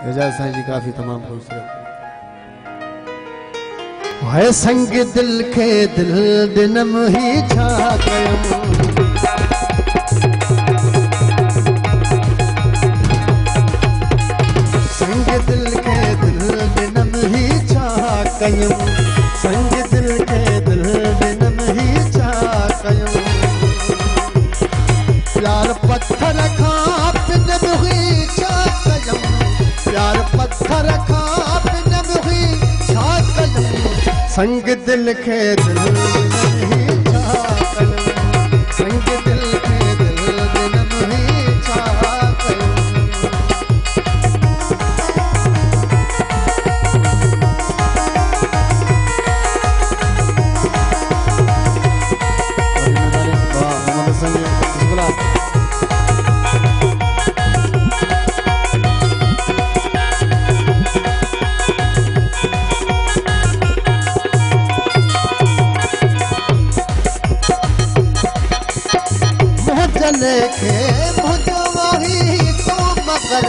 एजाज साईं जी काफ़ी तमाम खूबसूरत है। संग दिल के दिल दिनम ही छा कयम, संग दिल के दिल दिनम ही छा कयम, संग दिल के दिल दिनम ही छा कयम। प्यार पत्थर खा पिनम ही छा कयम, प्यार पत्थर खा पिनम ही छा कयम। संग दिल के दिल दिनम ही छा कयम, संग दिल के दिल दिनम ही छा कयम। लेके मुझवाही तो मगर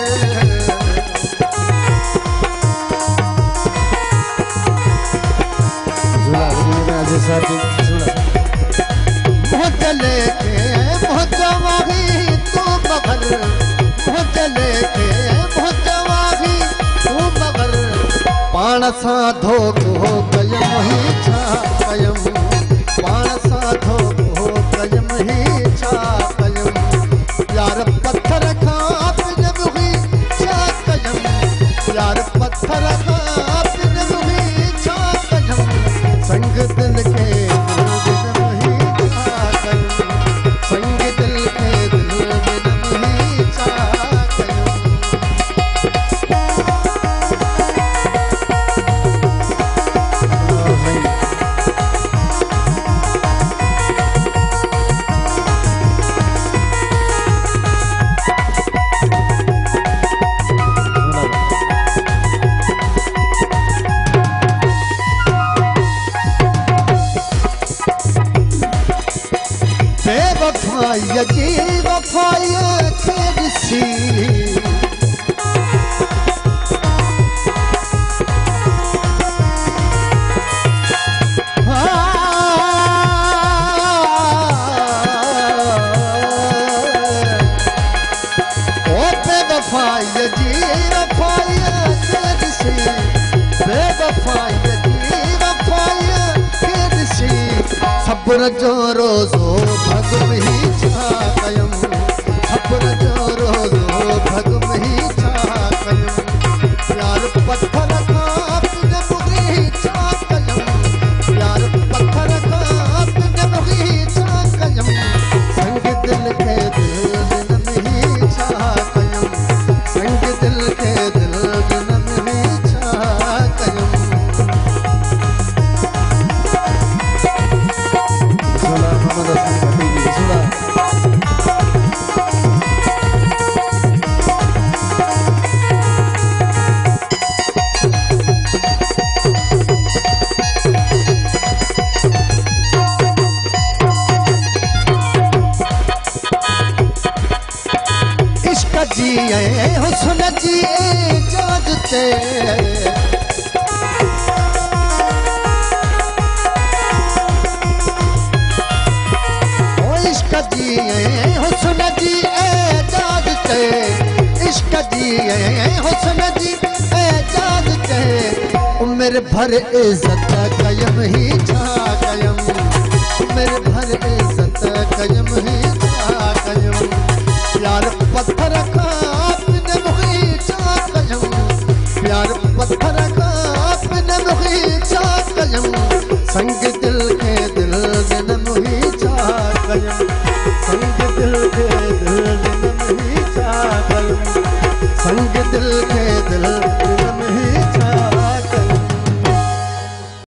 मुझ लेके मुझवाही तो मगर, मुझ लेके मुझवाही तो मगर। पाण सां धोखो कयम ही छा कयम, पाण सां धोखो कयम ही छा कयम। प्यार पत्थर खा पिनम ही छा कयम, प्यार पत्थर खा पिनम ही छा कयम। संग दिल के दिल दिनम ही छा कयम, संग दिल के दिल दिनम ही छा कयम। बेवफाई जी वफाई खे ॾिसी, ओ बेवफाई जी वफाई खे ॾिसी, बेवफाई जी वफाई खे ॾिसी। सब्र जो रोज़ो भग में ही छा कयम, सब्र जो रोज़ो भग में ही छा कयम। प्यार पत्थर खा पिनम ही छा कयम, प्यार पत्थर खा पिनम ही छा कयम। संग दिल के दिल दिनम ही छा कयम, संग दिल के दिल दिनम ही छा कयम। इश्क जिए हुस्न जिए जाद ते, ओ इश्क जिए हुस्न जिए जाद ते, इश्क जिए हुस्न जिए जाद ते। उम्र भर इज्जत कयम ही छा कयम, उम्र भर इज्जत कयम ही छा कयम। प्यार पत्थर खा पिनम ही छा कयम, प्यार पत्थर खा पिनम ही छा कयम। संग दिल के दिल दिनम ही छा कयम, संग दिल के दिल दिनम ही छा कयम, संग दिल के दिल